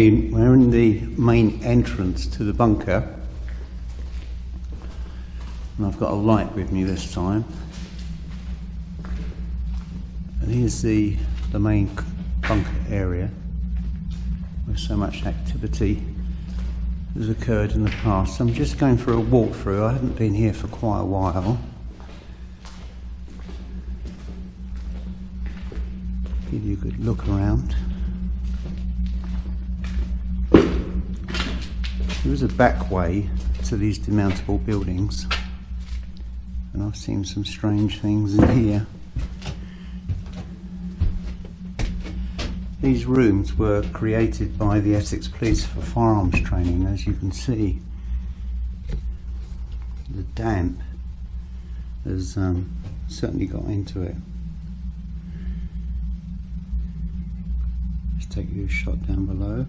we're in the main entrance to the bunker, and I've got a light with me this time. And here's the main bunker area where so much activity has occurred in the past. So I'm just going for a walkthrough. I haven't been here for quite a while. Give you a good look around. There is a back way to these demountable buildings, and I've seen some strange things in here. These rooms were created by the Essex Police for firearms training. As you can see, the damp has certainly got into it. Let's take you a shot down below.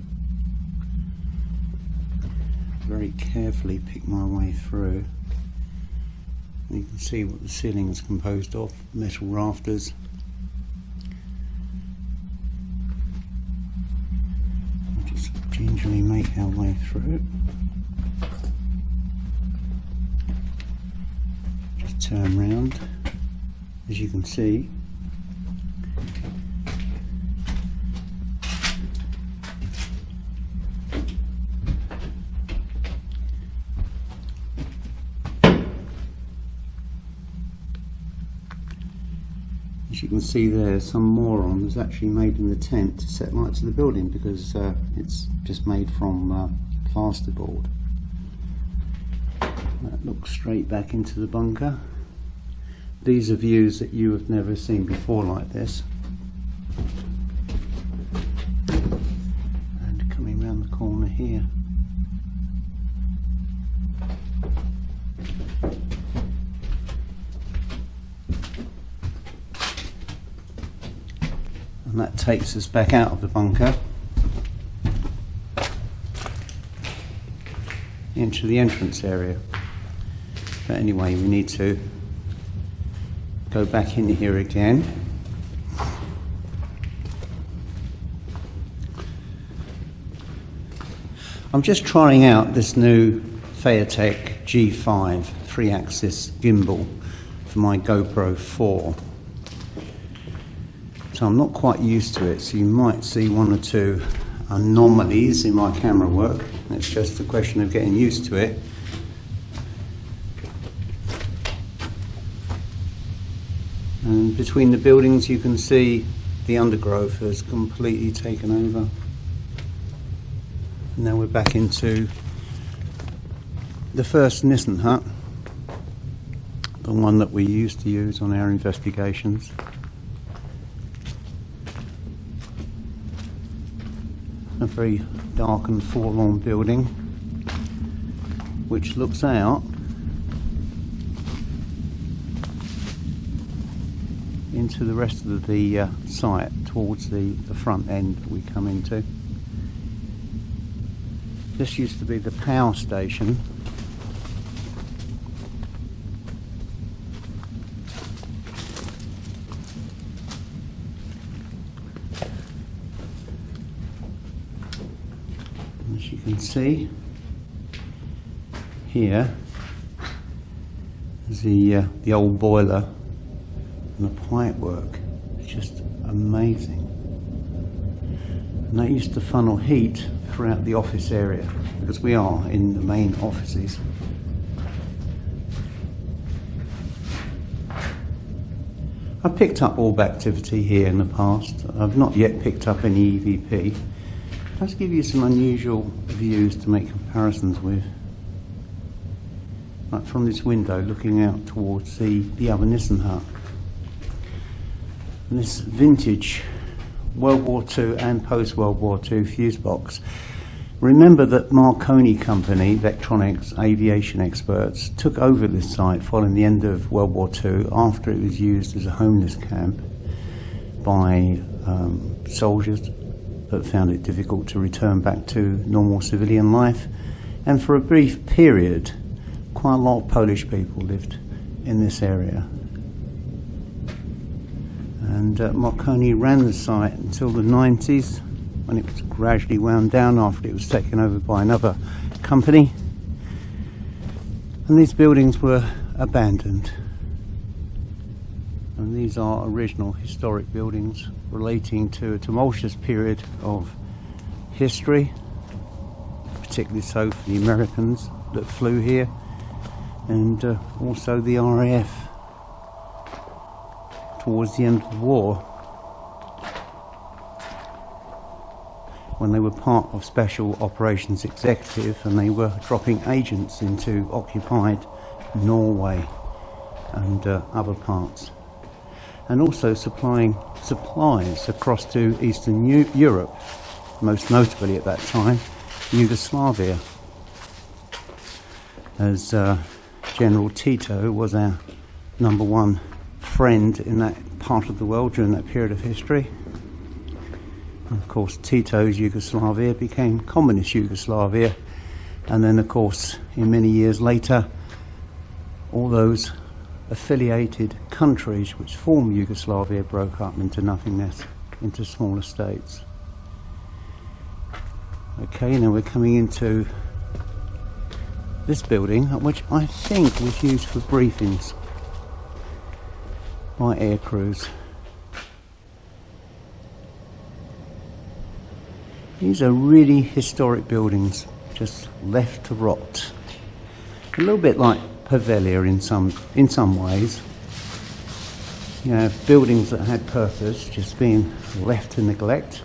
Very carefully pick my way through. You can see what the ceiling is composed of, metal rafters. Just gingerly make our way through. Just turn round. As you can see, you can see there, some moron was actually made in the tent to set light to the building, because it's just made from plasterboard. That looks straight back into the bunker. These are views that you have never seen before like this. And coming round the corner here, and that takes us back out of the bunker into the entrance area. But anyway, we need to go back in here again. I'm just trying out this new Feiyu Tech G5 3-axis gimbal for my GoPro 4. So I'm not quite used to it, so you might see one or two anomalies in my camera work. It's just a question of getting used to it. And between the buildings you can see the undergrowth has completely taken over. Now we're back into the first Nissan hut, the one that we used to use on our investigations. A very dark and forlorn building which looks out into the rest of the site towards the front end that we come into. This used to be the power station. As you can see here is the old boiler and the pipe work. It's just amazing. And that used to funnel heat throughout the office area, because we are in the main offices. I've picked up orb activity here in the past. I've not yet picked up any EVP. Let's give you some unusual views to make comparisons with. Like from this window looking out towards the other Nissan hut. And this vintage World War II and post-World War II fuse box. Remember that Marconi Company, electronics, aviation experts, took over this site following the end of World War II, after it was used as a homeless camp by soldiers that found it difficult to return back to normal civilian life. And for a brief period, quite a lot of Polish people lived in this area. And Marconi ran the site until the 90s, when it was gradually wound down after it was taken over by another company. And these buildings were abandoned. And these are original historic buildings relating to a tumultuous period of history, particularly so for the Americans that flew here, and also the RAF towards the end of the war, when they were part of Special Operations Executive and they were dropping agents into occupied Norway and other parts, and also supplying supplies across to Eastern Europe, most notably at that time Yugoslavia, as General Tito was our #1 friend in that part of the world during that period of history. And of course Tito's Yugoslavia became Communist Yugoslavia, and then of course in many years later all those affiliated countries which formed Yugoslavia broke up into nothingness, into smaller states. Okay, now we're coming into this building, which I think was used for briefings by air crews. These are really historic buildings, just left to rot. A little bit like Pavelia in some ways. You know, buildings that had purpose just being left to neglect,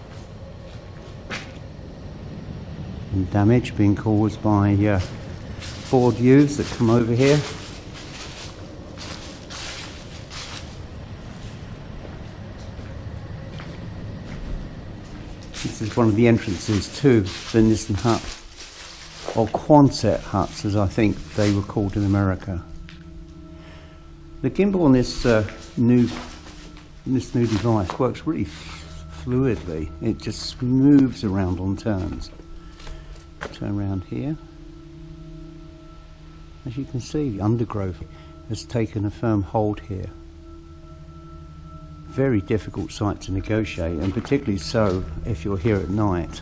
and damage being caused by board views that come over here. This is one of the entrances to the Nissen hut, or Quonset huts as I think they were called in America. The gimbal on this new device works really fluidly. It just moves around on turns. Turn around here. As you can see, the undergrowth has taken a firm hold here. Very difficult site to negotiate, and particularly so if you're here at night.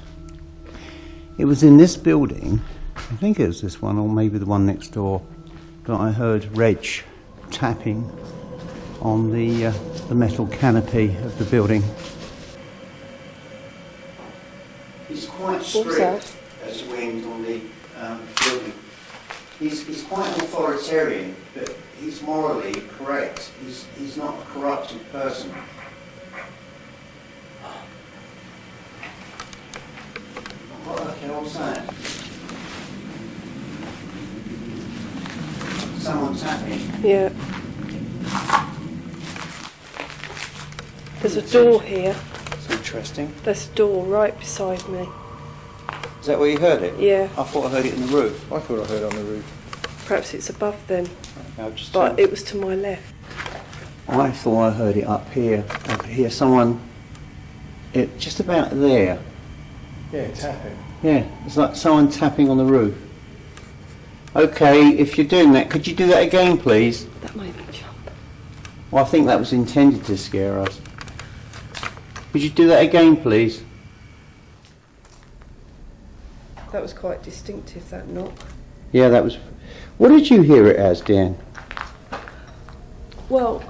It was in this building, I think it was this one or maybe the one next door, that I heard Reg tapping on the metal canopy of the building. He's quite strict as wind on the building. He's quite authoritarian, but he's morally correct. He's not a corrupted person. What the hell's that? Someone tapping? Yeah. There's a door here. It's interesting. There's a door right beside me. Is that where you heard it? Yeah. I thought I heard it in the roof. I thought I heard it on the roof. Perhaps it's above them, Okay, but it was to my left. I thought I heard it up here. I could hear someone, just about there. Yeah, tapping. Yeah, it's like someone tapping on the roof. Okay, if you're doing that, could you do that again, please? That made me jump. Well, I think that was intended to scare us. Could you do that again, please? That was quite distinctive, that knock. Yeah, that was... What did you hear it as, Dan? Well,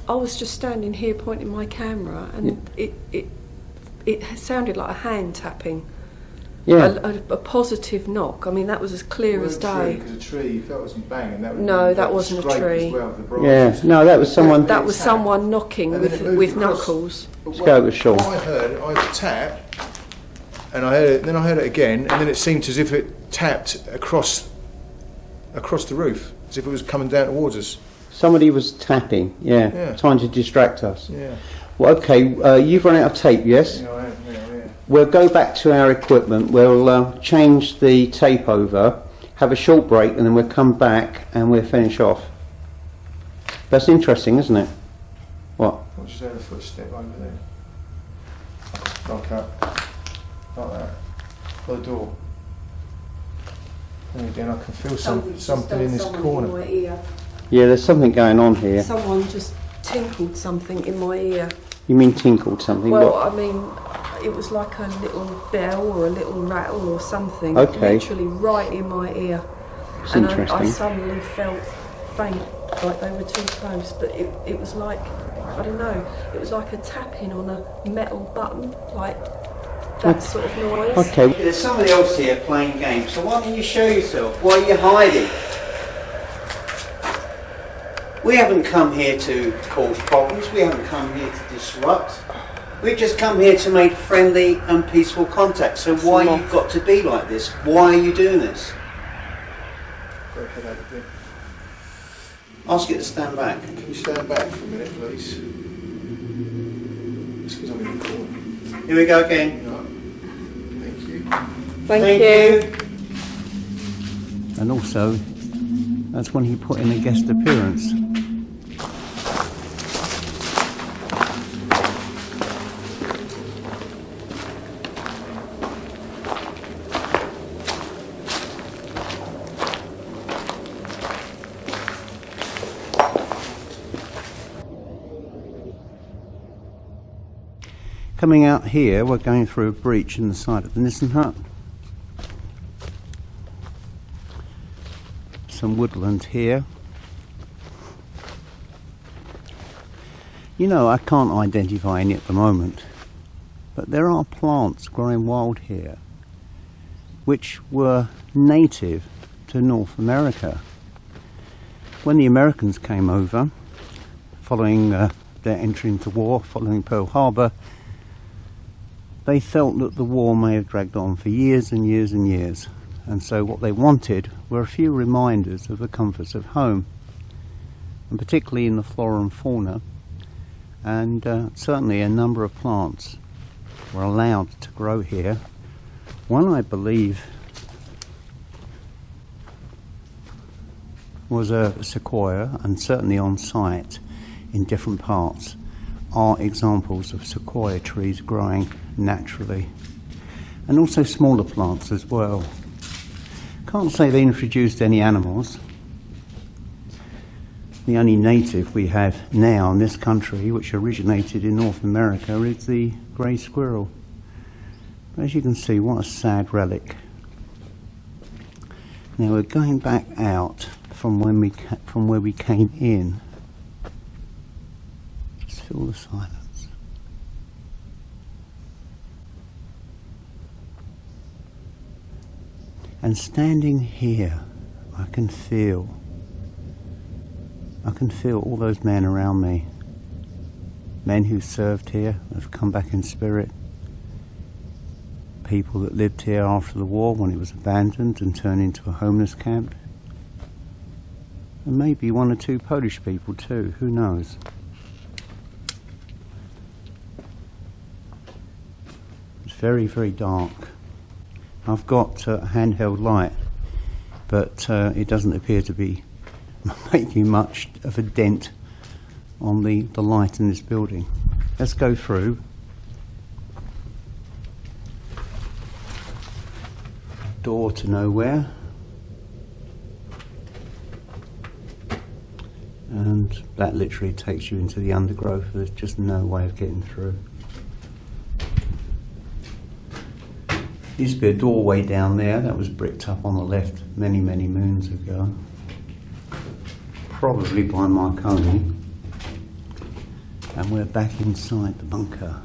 I was just standing here pointing my camera, and it sounded like a hand tapping. Yeah. A positive knock. I mean, that was as clear as day. Because a tree, you felt it wasn't banging. That wasn't a tree. Yeah, no, that was someone... That was someone knocking with knuckles. Let's go with Sean. I heard a tap, and I heard it. Then I heard it again, and then it seemed as if it tapped across the roof, as if it was coming down towards us. Somebody was tapping, yeah, trying to distract us. Yeah. Well, okay, you've run out of tape, yes? Yeah. We'll go back to our equipment, we'll change the tape over, have a short break, and then we'll come back and we'll finish off. That's interesting, isn't it? What? I just heard a footstep over there. Like that. By the door. And again, I can feel something in this corner. In my ear. Yeah, there's something going on here. Someone just tinkled something in my ear. You mean tinkled something? Well, what? I mean, it was like a little bell or a little rattle or something, Okay. literally right in my ear. It's and interesting. I suddenly felt faint, like they were too close, but it was like, I don't know, it was like a tapping on a metal button, like that sort of noise. Okay. There's somebody else here playing games, so why don't you show yourself? Why are you hiding? We haven't come here to cause problems, we haven't come here to disrupt. We've just come here to make friendly and peaceful contact. So why you've got to be like this? Why are you doing this? Ask it to stand back. Can you stand back for a minute, please? It's because I'm in the corner. Here we go again. No. Thank you. Thank you. And also, that's when he put in a guest appearance. Coming out here, we're going through a breach in the side of the Nissen hut. Some woodland here. You know, I can't identify any at the moment, but there are plants growing wild here which were native to North America. When the Americans came over, following their entry into war, following Pearl Harbor, they felt that the war may have dragged on for years and years and years, and so what they wanted were a few reminders of the comforts of home, and particularly in the flora and fauna, and certainly a number of plants were allowed to grow here. One, I believe, was a sequoia, and certainly on site in different parts are examples of sequoia trees growing naturally, and also smaller plants as well. Can't say they introduced any animals. The only native we have now in this country, which originated in North America, is the grey squirrel. But as you can see, what a sad relic. Now we're going back out from where we came in. Just feel the silence. And standing here, I can feel all those men around me. Men who served here, have come back in spirit. People that lived here after the war when it was abandoned and turned into a homeless camp. And maybe one or two Polish people too, who knows. It's very, very dark. I've got a handheld light, but it doesn't appear to be making much of a dent on the light in this building. Let's go through. Door to nowhere. And that literally takes you into the undergrowth. There's just no way of getting through. Used to be a doorway down there that was bricked up on the left many, many moons ago. Probably by Marconi. And we're back inside the bunker.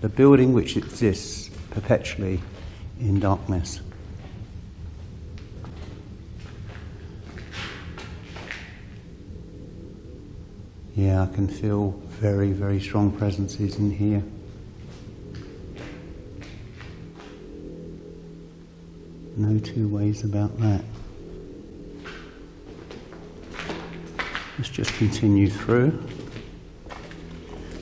The building which exists perpetually in darkness. Yeah, I can feel very, very strong presences in here. No two ways about that. Let's just continue through.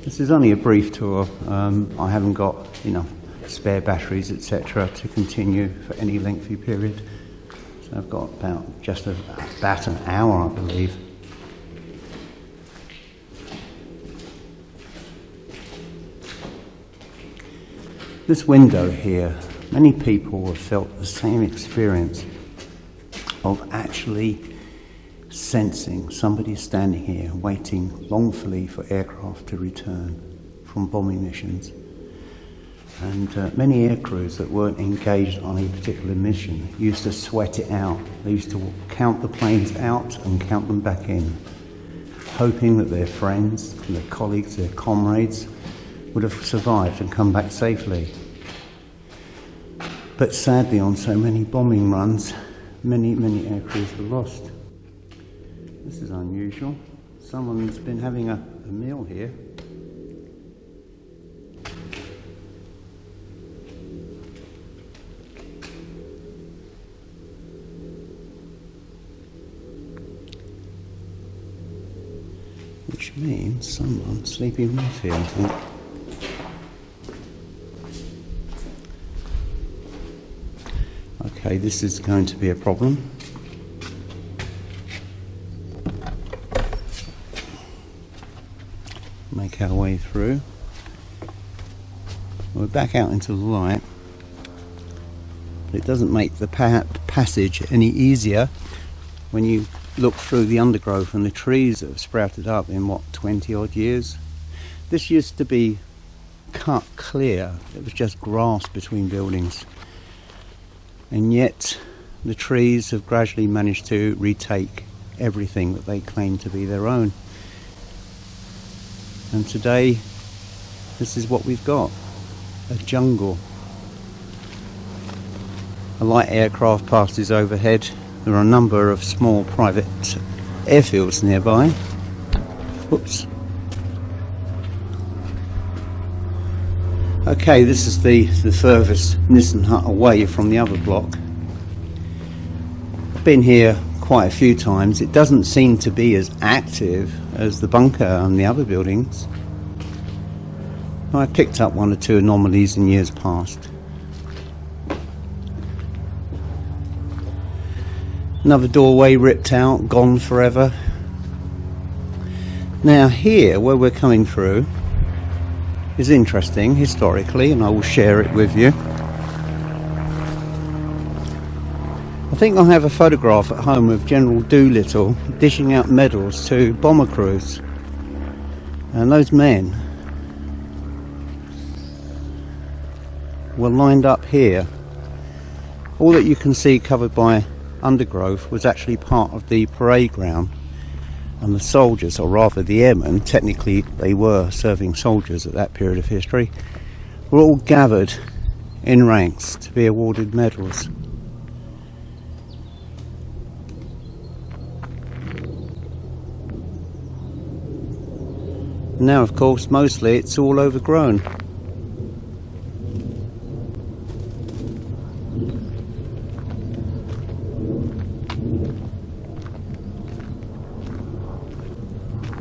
This is only a brief tour. I haven't got enough spare batteries, etc., to continue for any lengthy period. So I've got about an hour, I believe. This window here, many people have felt the same experience of actually sensing somebody standing here waiting longfully for aircraft to return from bombing missions. And many air crews that weren't engaged on a particular mission used to sweat it out. They used to count the planes out and count them back in, hoping that their friends, their colleagues, their comrades would have survived and come back safely. But sadly, on so many bombing runs, many air crews were lost. This is unusual. Someone's been having a meal here. Which means someone's sleeping rough here, I think. Okay, this is going to be a problem. Make our way through. We're back out into the light. But it doesn't make the passage any easier when you look through the undergrowth and the trees that have sprouted up in what, 20 odd years. This used to be cut clear. It was just grass between buildings. And yet the trees have gradually managed to retake everything that they claim to be their own. And today, this is what we've got, a jungle. A light aircraft passes overhead. There are a number of small private airfields nearby. Whoops. Okay, this is the furthest Nissan hut away from the other block. I've been here quite a few times. It doesn't seem to be as active as the bunker and the other buildings. I picked up one or two anomalies in years past. Another doorway ripped out, gone forever. Now here, where we're coming through, is interesting historically, and I will share it with you. I think I have a photograph at home of General Doolittle dishing out medals to bomber crews, and those men were lined up here. All that you can see covered by undergrowth was actually part of the parade ground, and the soldiers, or rather the airmen, technically they were serving soldiers at that period of history, were all gathered in ranks to be awarded medals. Now, of course, mostly it's all overgrown.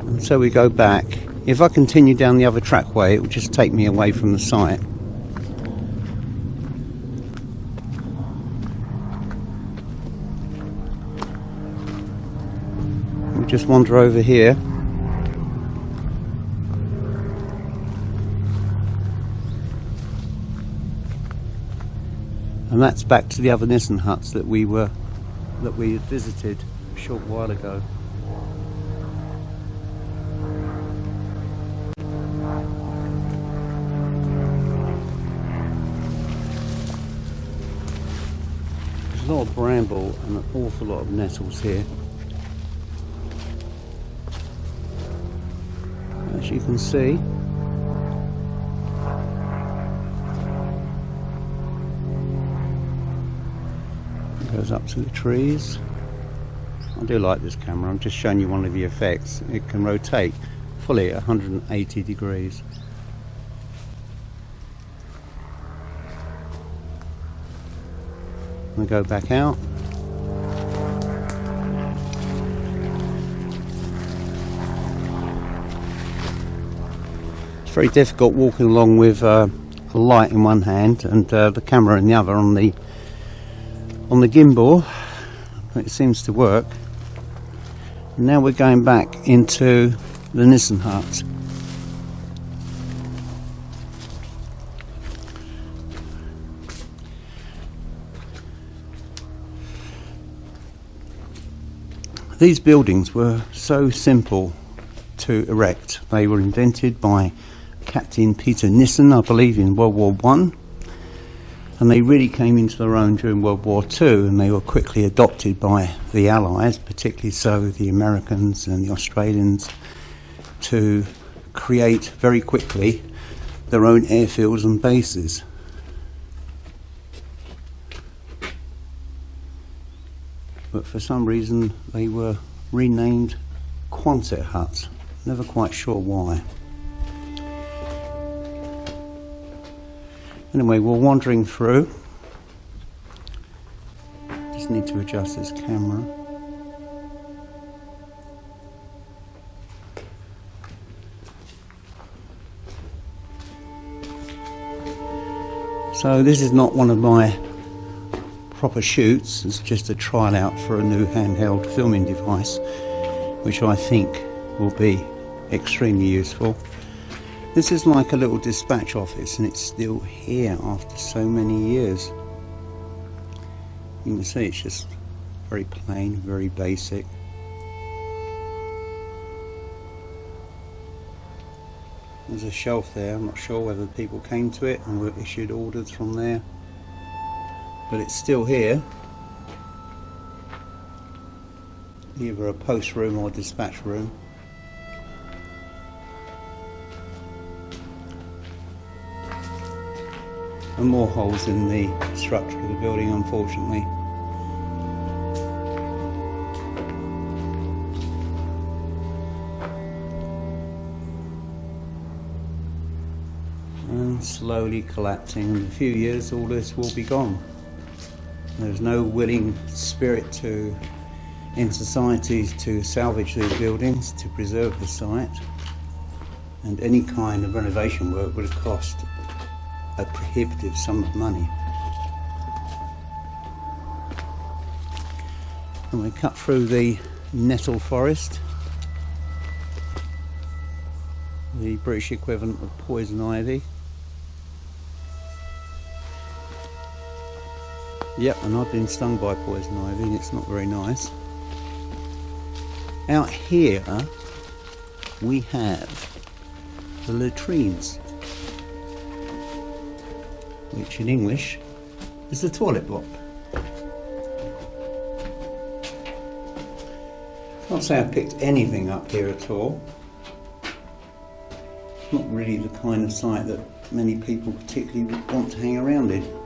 And so we go back. If I continue down the other trackway, it will just take me away from the site. We'll just wander over here. And that's back to the other Nissan huts that we had visited a short while ago. There's a lot of bramble and an awful lot of nettles here. As you can see, goes up to the trees. I do like this camera. I'm just showing you one of the effects. It can rotate fully at 180 degrees. We go back out. It's very difficult walking along with a light in one hand and the camera in the other on the gimbal. It seems to work. And now we're going back into the Nissan hut. These buildings were so simple to erect. They were invented by a Captain Peter Nissen, I believe, in World War I. And they really came into their own during World War II, and they were quickly adopted by the Allies, particularly so the Americans and the Australians, to create very quickly their own airfields and bases. But for some reason they were renamed Quonset huts. Never quite sure why. Anyway, we're wandering through. Just need to adjust this camera. So this is not one of my proper shoots, it's just a trial out for a new handheld filming device, which I think will be extremely useful. This is like a little dispatch office, and it's still here after so many years. You can see it's just very plain, very basic. There's a shelf there. I'm not sure whether people came to it and were issued orders from there, but it's still here. Either a post room or a dispatch room. And more holes in the structure of the building, unfortunately. And slowly collapsing. In a few years all this will be gone. There's no willing spirit in society to salvage these buildings, to preserve the site, and any kind of renovation work would have cost a prohibitive sum of money. And we cut through the nettle forest, the British equivalent of poison ivy. Yep, and I've been stung by poison ivy and it's not very nice. Out here we have the latrines, which in English is the toilet block. Can't say I've picked anything up here at all. Not really the kind of site that many people particularly want to hang around in.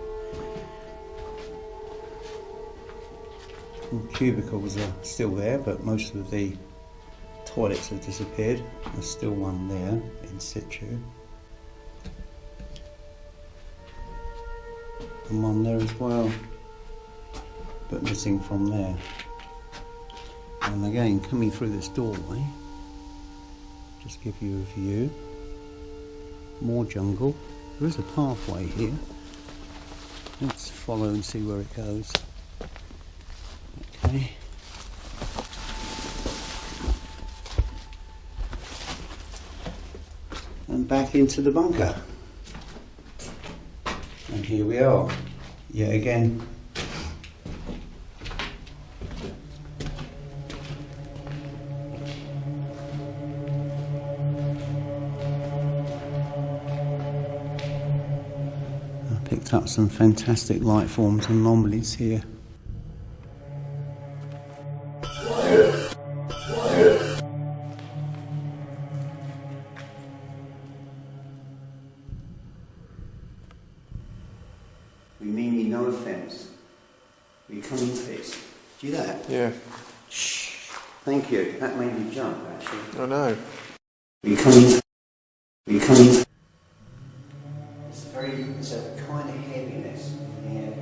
Cubicles are still there, but most of the toilets have disappeared. There's still one there in situ, and one there as well, but missing from there. And again, coming through this doorway, just give you a view. More jungle. There is a pathway here. Let's follow and see where it goes. Okay. And back into the bunker. And here we are, yet again. I picked up some fantastic light forms and anomalies here. We mean you no offence. We come in peace. Do you that? Yeah. Shh. Thank you. That made me jump, actually. I know. We come in. It's a kind of heaviness in the air.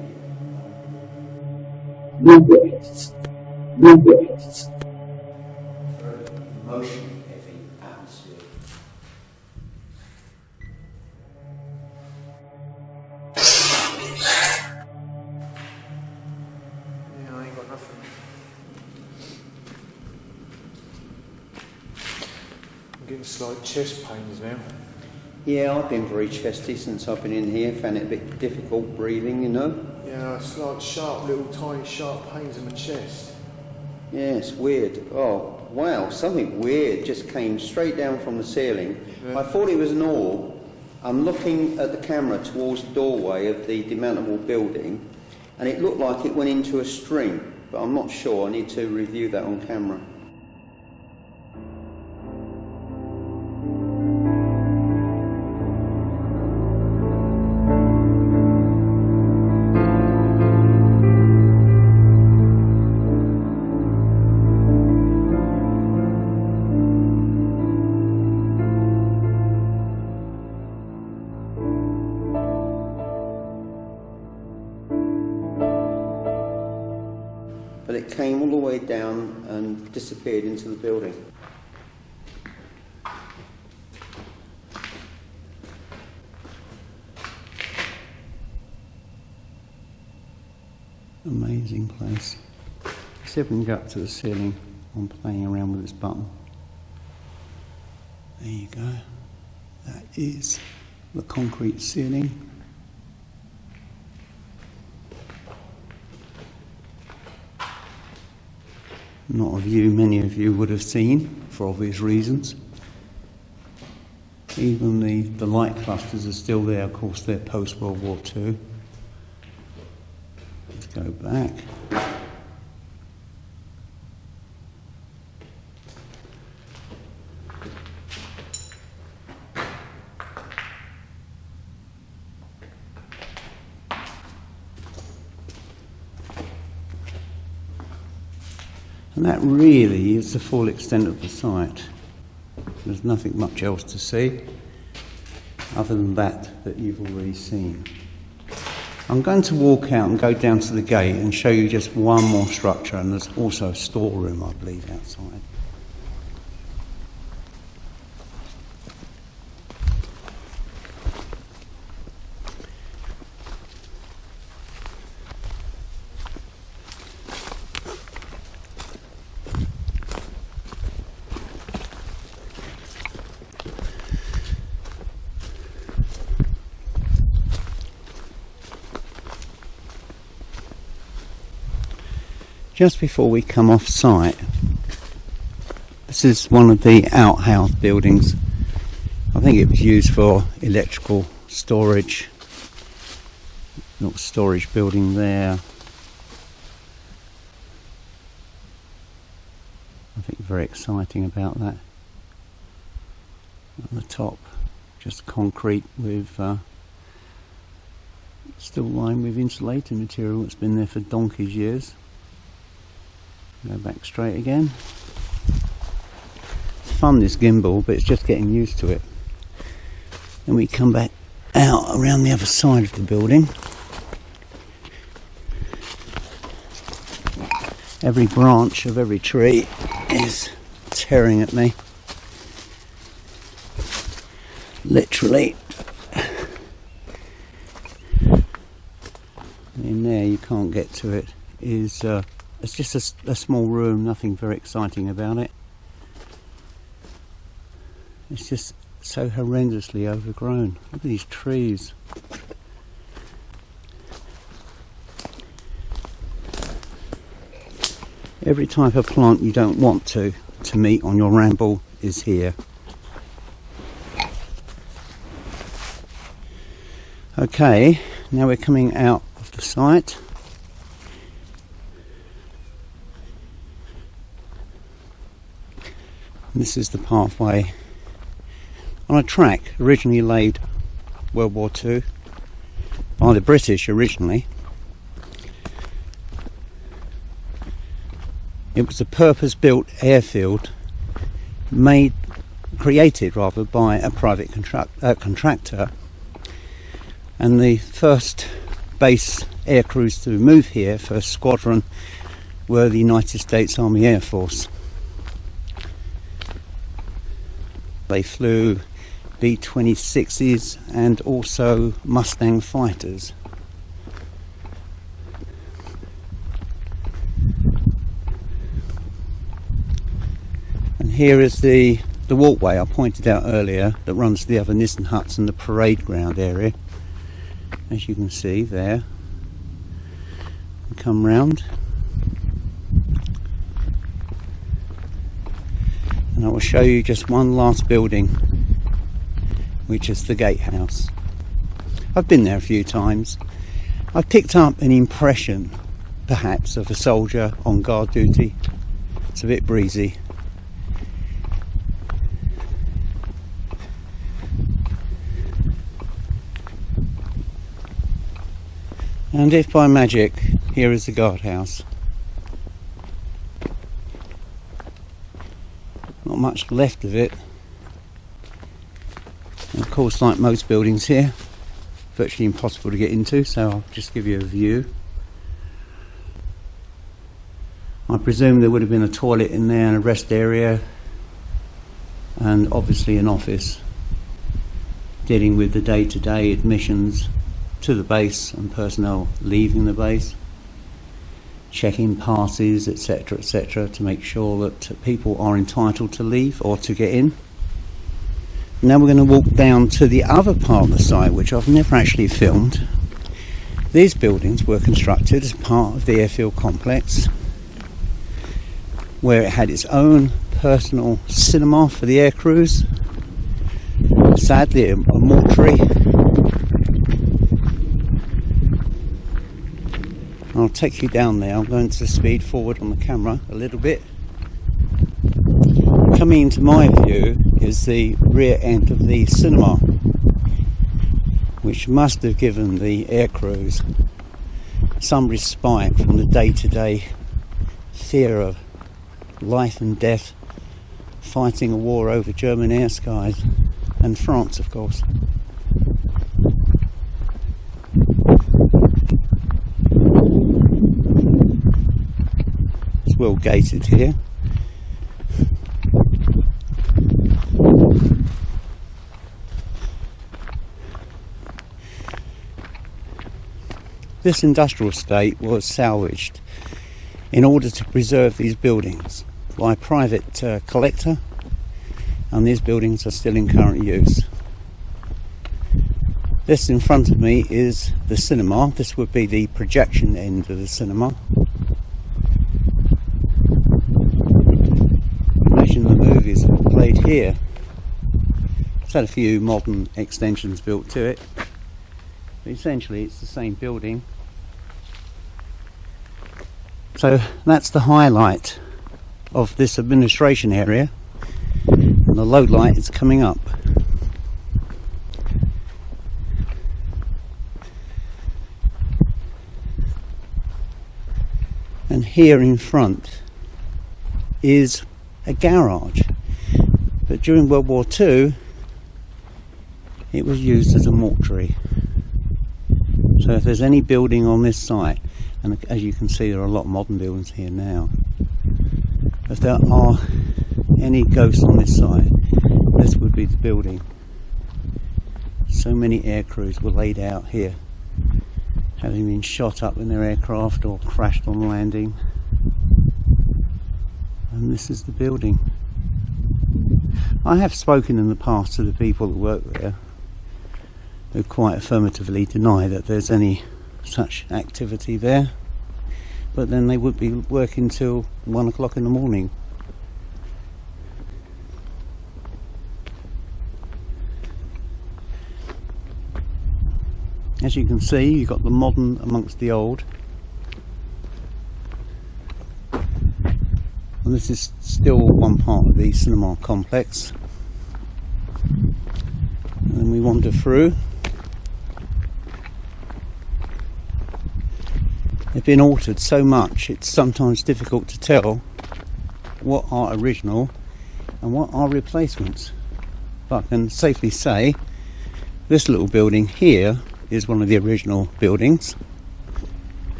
Very emotion heavy atmosphere. Yeah, I ain't got nothing. I'm getting slight chest pains now. Yeah, I've been very chesty since I've been in here. Found it a bit difficult breathing, you know. Yeah, it's like sharp, little tiny sharp pains in my chest. Yeah, it's weird. Oh, wow, something weird just came straight down from the ceiling. Yeah. I thought it was an orb, I'm looking at the camera towards the doorway of the demountable building, and it looked like it went into a string, but I'm not sure. I need to review that on camera. But it came all the way down and disappeared into the building. Amazing place. Let's see if we can go up to the ceiling. I'm playing around with this button. There you go. That is the concrete ceiling. Not a view many of you would have seen, for obvious reasons. Even the light clusters are still there, of course they're post-World War II. Let's go back. And that really is the full extent of the site. There's nothing much else to see other than that you've already seen. I'm going to walk out and go down to the gate and show you just one more structure, and there's also a storeroom, I believe, outside. Just before we come off site, this is one of the outhouse buildings. I think it was used for electrical storage. Little storage building there. I think very exciting about that. On the top, just concrete with still lined with insulating material that's been there for donkey's years. Go back straight again. It's fun, this gimbal, but it's just getting used to it. Then we come back out around the other side of the building. Every branch of every tree is tearing at me. Literally. In there you can't get to it. It's just a small room, nothing very exciting about it. It's just so horrendously overgrown. Look at these trees. Every type of plant you don't want to meet on your ramble is here. Okay, now we're coming out of the site. This is the pathway on a track originally laid World War II by the British originally. It was a purpose-built airfield created by a private contractor, and the first base air crews to move here, first squadron, were the United States Army Air Force. They flew B-26s and also Mustang fighters. And here is the walkway I pointed out earlier that runs to the other Nissan huts and the parade ground area. As you can see there. And come round. And I will show you just one last building which is the Gatehouse. I've been there a few times. I've picked up an impression, perhaps, of a soldier on guard duty. It's a bit breezy. And if by magic, here is the guardhouse. Not much left of it. And of course, like most buildings here, virtually impossible to get into, so I'll just give you a view. I presume there would have been a toilet in there and a rest area, and obviously an office dealing with the day-to-day admissions to the base and personnel leaving the base, checking passes, etc., to make sure that people are entitled to leave or to get in. Now we're going to walk down to the other part of the site, which I've never actually filmed. These buildings were constructed as part of the Airfield complex, where it had its own personal cinema for the air crews. Sadly, a mortuary. I'll take you down there. I'm going to speed forward on the camera a little bit. Coming into my view is the rear end of the cinema, which must have given the air crews some respite from the day-to-day fear of life and death, fighting a war over German air skies, and France, of course. It's well gated here. This industrial estate was salvaged in order to preserve these buildings by a private collector, and these buildings are still in current use. This in front of me is the cinema. This would be the projection end of the cinema. Imagine the movies that were played here. It's had a few modern extensions built to it, but essentially it's the same building. So that's the highlight of this administration area, and the low light is coming up. And here in front is a garage, but during World War II it was used as a mortuary. So if there's any building on this site, and as you can see there are a lot of modern buildings here now, if there are any ghosts on this site, this would be the building. So many air crews were laid out here, having been shot up in their aircraft or crashed on landing. And this is the building. I have spoken in the past to the people that work there, who quite affirmatively deny that there's any such activity there, but then they would be working till 1 o'clock in the morning. As you can see, you've got the modern amongst the old, and this is still one part of the cinema complex. And then we wander through. They've been altered so much it's sometimes difficult to tell what are original and what are replacements. But I can safely say this little building here is one of the original buildings,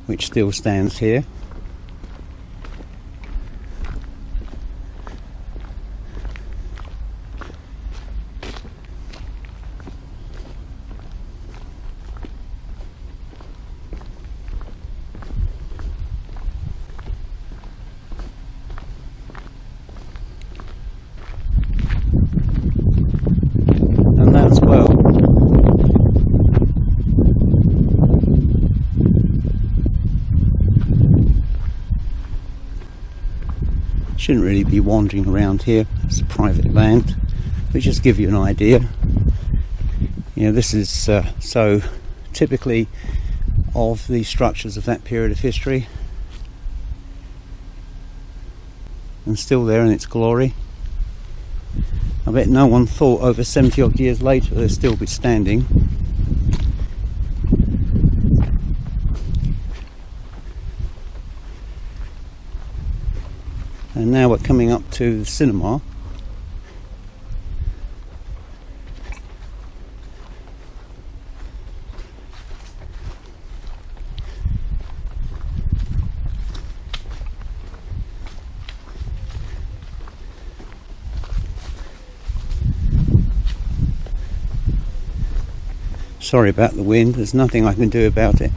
which still stands here. Shouldn't really be wandering around here, it's private land, but just give you an idea. You know, this is so typically of the structures of that period of history, and still there in its glory. I bet no one thought over 70 odd years later they'll still be standing. And now we're coming up to the cinema. Sorry about the wind, there's nothing I can do about it.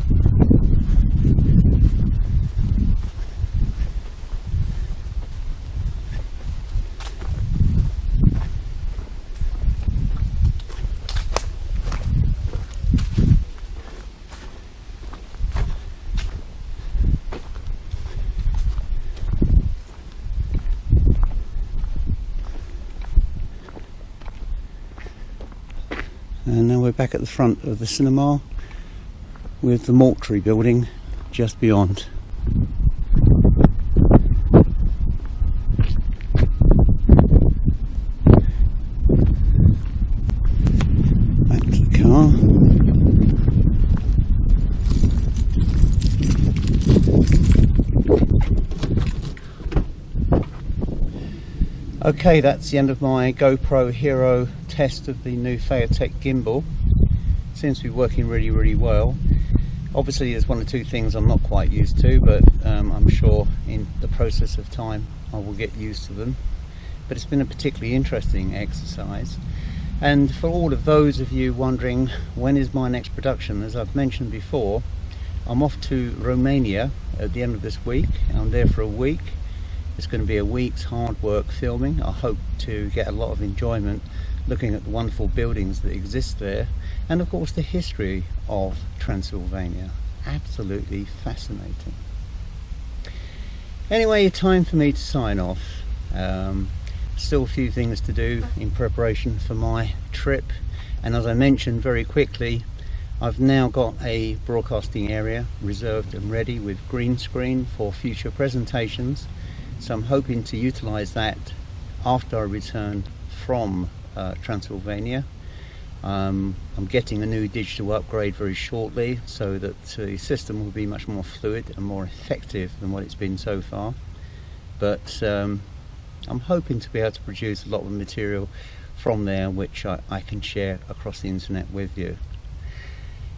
And now we're back at the front of the cinema with the mortuary building just beyond. Back to the car. Okay, that's the end of my GoPro Hero test of the new Feiyu Tech gimbal. Seems to be working really well. Obviously there's one or two things I'm not quite used to, but I'm sure in the process of time I will get used to them. But it's been a particularly interesting exercise. And for all of those of you wondering when is my next production, as I've mentioned before, I'm off to Romania at the end of this week. I'm there for a week. It's going to be a week's hard work filming. I hope to get a lot of enjoyment looking at the wonderful buildings that exist there, and of course the history of Transylvania. Absolutely fascinating. Anyway, time for me to sign off. Still a few things to do in preparation for my trip, and as I mentioned very quickly, I've now got a broadcasting area reserved and ready with green screen for future presentations. So I'm hoping to utilize that after I return from Transylvania. I'm getting a new digital upgrade very shortly so that the system will be much more fluid and more effective than what it's been so far. But I'm hoping to be able to produce a lot of material from there which I can share across the internet with you.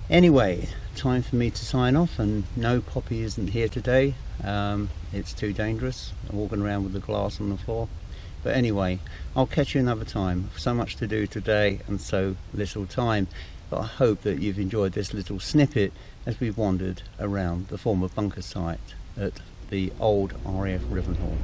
Anyway, time for me to sign off, and no, Poppy isn't here today. It's too dangerous walking around with the glass on the floor. But anyway, I'll catch you another time. So much to do today and so little time. But I hope that you've enjoyed this little snippet as we've wandered around the former bunker site at the old RAF Rivenhall.